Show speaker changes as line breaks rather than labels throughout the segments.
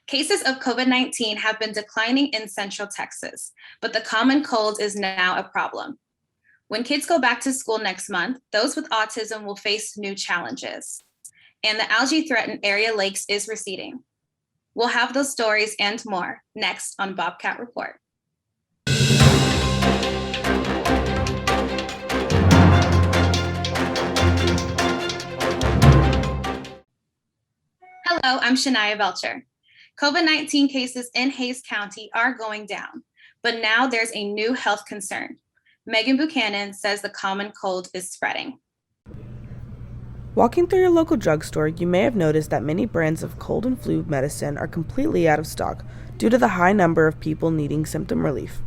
Cases of COVID-19 have been declining in Central Texas, but the common cold is now a problem. When kids go back to school next month, those with autism will face new challenges, and the algae-threatened area lakes is receding. We'll have those stories and more next on Bobcat Report. Hello, I'm Shania Belcher. COVID-19 cases in Hays County are going down, but now there's a new health concern. Megan Buchanan says the common cold is spreading.
Walking through your local drugstore, you may have noticed that many brands of cold and flu medicine are completely out of stock due to the high number of people needing symptom relief.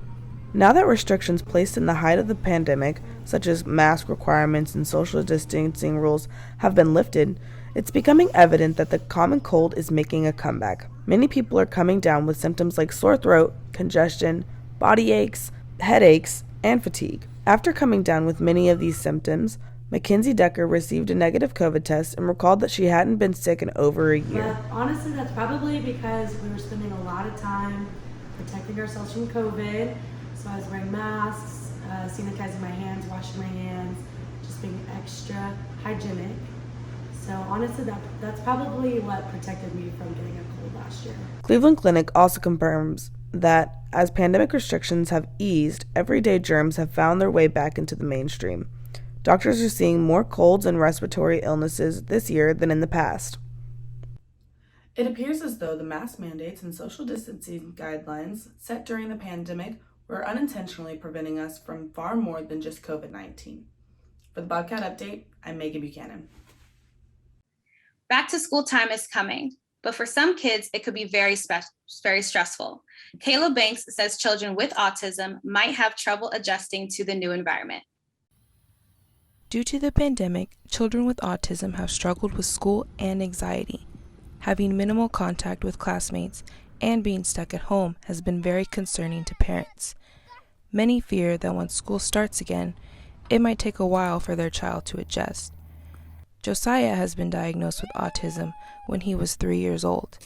Now that restrictions placed in the height of the pandemic, such as mask requirements and social distancing rules, have been lifted, it's becoming evident that the common cold is making a comeback. Many people are coming down with symptoms like sore throat, congestion, body aches, headaches, and fatigue. After coming down with many of these symptoms, Mackenzie Decker received a negative COVID test and recalled that she hadn't been sick in over a year.
But honestly, that's probably because we were spending a lot of time protecting ourselves from COVID. So I was wearing masks, sanitizing my hands, washing my hands, just being extra hygienic. So honestly, that's probably what protected me from getting a cold last year.
Cleveland Clinic also confirms that as pandemic restrictions have eased, everyday germs have found their way back into the mainstream. Doctors are seeing more colds and respiratory illnesses this year than in the past. It appears as though the mask mandates and social distancing guidelines set during the pandemic were unintentionally preventing us from far more than just COVID-19. For the Bobcat Update, I'm Megan Buchanan.
Back to school time is coming, but for some kids, it could be very stressful. Kayla Banks says children with autism might have trouble adjusting to the new environment.
Due to the pandemic, children with autism have struggled with school and anxiety. Having minimal contact with classmates and being stuck at home has been very concerning to parents. Many fear that once school starts again, it might take a while for their child to adjust. Josiah has been diagnosed with autism when he was 3 years old.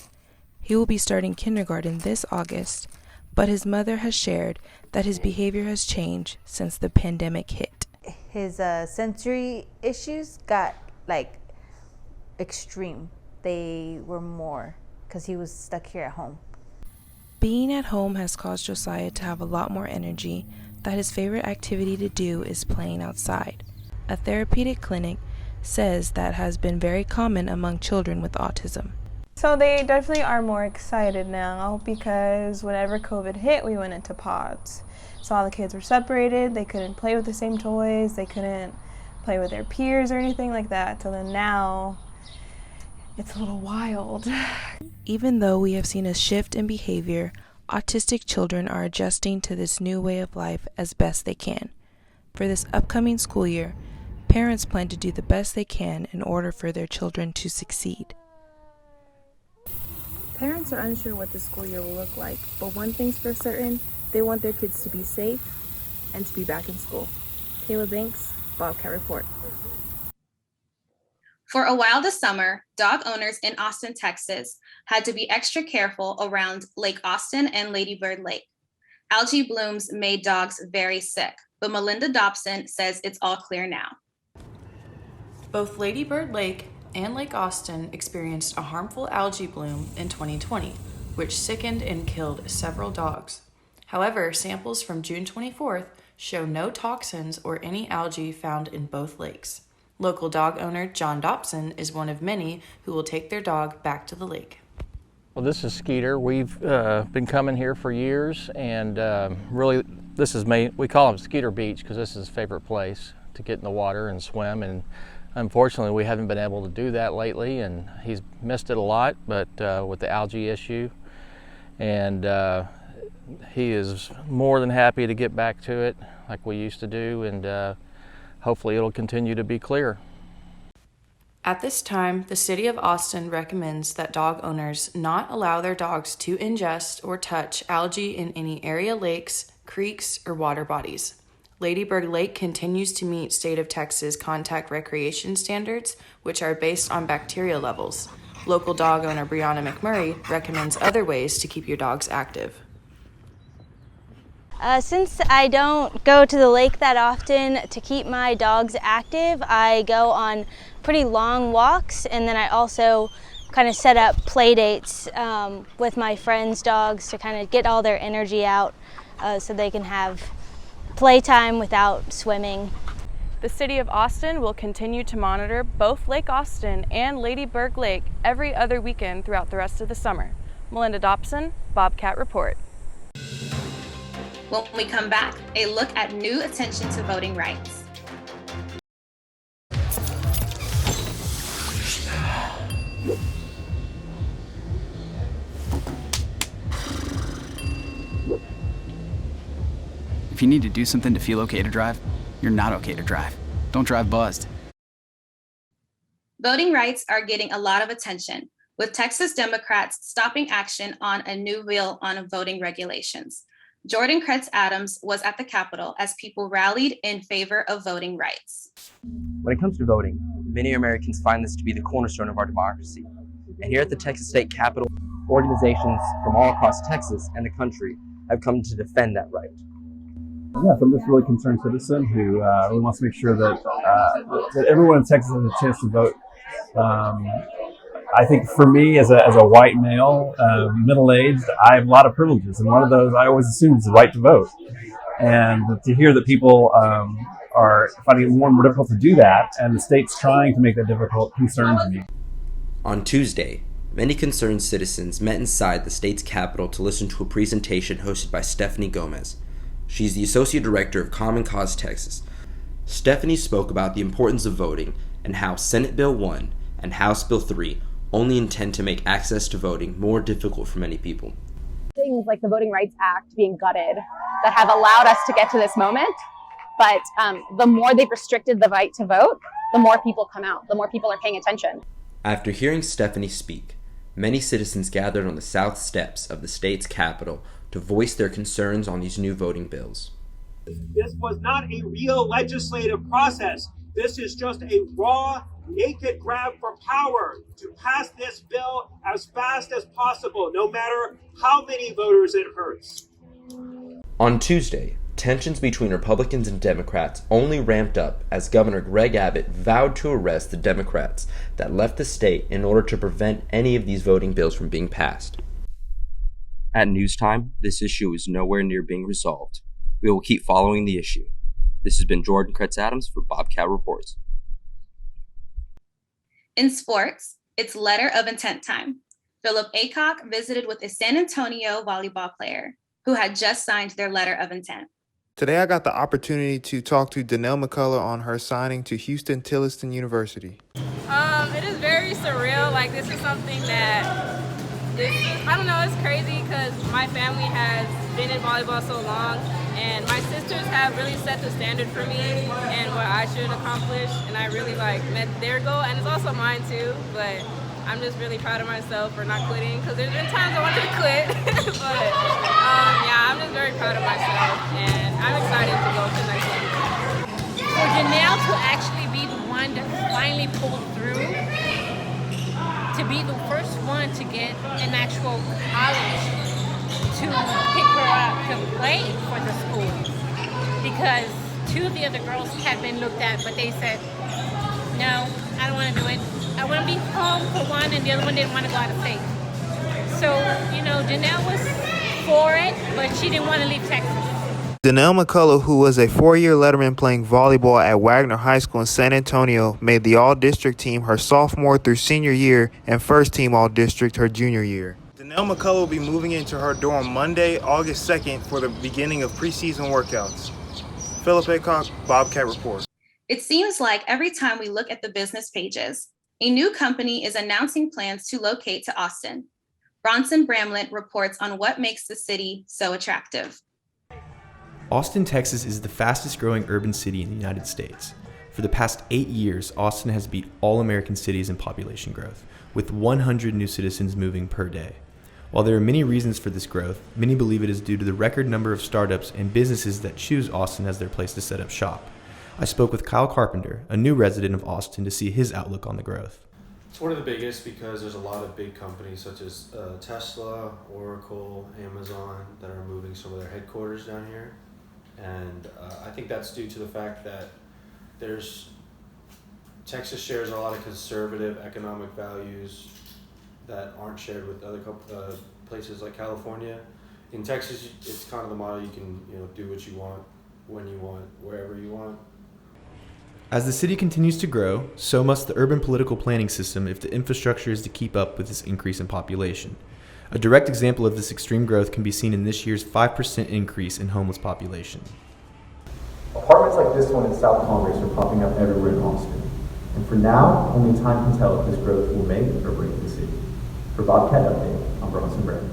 He will be starting kindergarten this August, but his mother has shared that his behavior has changed since the pandemic hit.
His sensory issues got extreme. They were more because he was stuck here at home.
Being at home has caused Josiah to have a lot more energy, that his favorite activity to do is playing outside. A therapeutic clinic says that has been very common among children with autism.
So they definitely are more excited now because whenever COVID hit, we went into pods. So all the kids were separated, they couldn't play with the same toys, they couldn't play with their peers or anything like that. So then now, it's a little wild.
Even though we have seen a shift in behavior, autistic children are adjusting to this new way of life as best they can. For this upcoming school year, parents plan to do the best they can in order for their children to succeed.
Parents are unsure what the school year will look like, but one thing's for certain, they want their kids to be safe and to be back in school. Kayla Banks, Bobcat Report.
For a while this summer, dog owners in Austin, Texas, had to be extra careful around Lake Austin and Lady Bird Lake. Algae blooms made dogs very sick, but Melinda Dobson says it's all clear now.
Both Lady Bird Lake and Lake Austin experienced a harmful algae bloom in 2020, which sickened and killed several dogs. However, samples from June 24th show no toxins or any algae found in both lakes. Local dog owner John Dobson is one of many who will take their dog back to the lake.
Well, this is Skeeter. We've been coming here for years, and really this is we call him Skeeter Beach because this is his favorite place to get in the water and swim, and unfortunately we haven't been able to do that lately, and he's missed it a lot, but with the algae issue, and he is more than happy to get back to it like we used to do, and hopefully it'll continue to be clear.
At this time, the City of Austin recommends that dog owners not allow their dogs to ingest or touch algae in any area lakes, creeks, or water bodies. Lady Bird Lake continues to meet State of Texas contact recreation standards, which are based on bacteria levels. Local dog owner Brianna McMurray recommends other ways to keep your dogs active.
Since I don't go to the lake that often, to keep my dogs active, I go on pretty long walks, and then I also kind of set up play dates with my friends' dogs to kind of get all their energy out so they can have playtime without swimming.
The City of Austin will continue to monitor both Lake Austin and Lady Berg Lake every other weekend throughout the rest of the summer. Melinda Dobson, Bobcat Report.
When we come back, a look at new attention to voting rights.
If you need to do something to feel okay to drive, you're not okay to drive. Don't drive buzzed.
Voting rights are getting a lot of attention, with Texas Democrats stopping action on a new bill on voting regulations. Jordan Kretz Adams was at the Capitol as people rallied in favor of voting rights.
When it comes to voting, many Americans find this to be the cornerstone of our democracy. And here at the Texas State Capitol, organizations from all across Texas and the country have come to defend that right.
Yeah, so I'm just a really concerned citizen who really wants to make sure that everyone in Texas has a chance to vote. I think for me, as a white male, middle-aged, I have a lot of privileges, and one of those I always assume is the right to vote. And to hear that people are finding it more and more difficult to do that, and the state's trying to make that difficult, concerns me.
On Tuesday, many concerned citizens met inside the state's Capitol to listen to a presentation hosted by Stephanie Gomez. She's the Associate Director of Common Cause Texas. Stephanie spoke about the importance of voting and how Senate Bill 1 and House Bill 3 only intend to make access to voting more difficult for many people.
Things like the Voting Rights Act being gutted that have allowed us to get to this moment, but the more they've restricted the right to vote, the more people come out, the more people are paying attention.
After hearing Stephanie speak, many citizens gathered on the south steps of the state's Capitol to voice their concerns on these new voting bills.
This was not a real legislative process. This is just a raw, naked grab for power to pass this bill as fast as possible, no matter how many voters it hurts.
On Tuesday, tensions between Republicans and Democrats only ramped up as Governor Greg Abbott vowed to arrest the Democrats that left the state in order to prevent any of these voting bills from being passed. At Newstime, this issue is nowhere near being resolved. We will keep following the issue. This has been Jordan Kretz Adams for Bobcat Reports.
In sports, it's letter of intent time. Philip Aycock visited with a San Antonio volleyball player who had just signed their letter of intent.
Today I got the opportunity to talk to Danelle McCullough on her signing to Houston Tilliston University.
It is very surreal. Like, this is something that I don't know, it's crazy because my family has been in volleyball so long, and my sisters have really set the standard for me and what I should accomplish, and I really met their goal, and it's also mine too, but I'm just really proud of myself for not quitting, because there's been times I wanted to quit, but yeah, I'm just very proud of myself, and I'm excited to go to the next level.
For Danelle to actually be the one that finally pulled through, to be the first one to get an actual college to pick her up to play for the school. Because two of the other girls had been looked at, but they said, no, I don't want to do it. I want to be home for one, and the other one didn't want to go out of state. So, Danelle was for it, but she didn't want to leave Texas.
Danelle McCullough, who was a 4-year letterman playing volleyball at Wagner High School in San Antonio, made the All-District team her sophomore through senior year and first-team All-District her junior year. Danelle McCullough will be moving into her dorm Monday, August 2nd for the beginning of preseason workouts. Philip Aycock, Bobcat Report.
It seems like every time we look at the business pages, a new company is announcing plans to locate to Austin. Bronson Bramlett reports on what makes the city so attractive.
Austin, Texas is the fastest growing urban city in the United States. For the past 8 years, Austin has beat all American cities in population growth, with 100 new citizens moving per day. While there are many reasons for this growth, many believe it is due to the record number of startups and businesses that choose Austin as their place to set up shop. I spoke with Kyle Carpenter, a new resident of Austin, to see his outlook on the growth.
It's one of the biggest because there's a lot of big companies such as Tesla, Oracle, Amazon that are moving some of their headquarters down here. And I think that's due to the fact that Texas shares a lot of conservative economic values that aren't shared with other places like California. In Texas, it's kind of the model you can do what you want, when you want, wherever you want.
As the city continues to grow, so must the urban political planning system if the infrastructure is to keep up with this increase in population. A direct example of this extreme growth can be seen in this year's 5% increase in homeless population.
Apartments like this one in South Congress are popping up everywhere in Austin. And for now, only time can tell if this growth will make or break the city. For Bobcat Update, I'm Bronson Brand.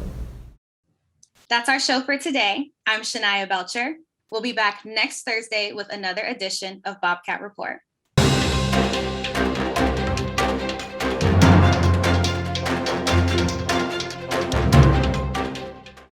That's our show for today. I'm Shania Belcher. We'll be back next Thursday with another edition of Bobcat Report.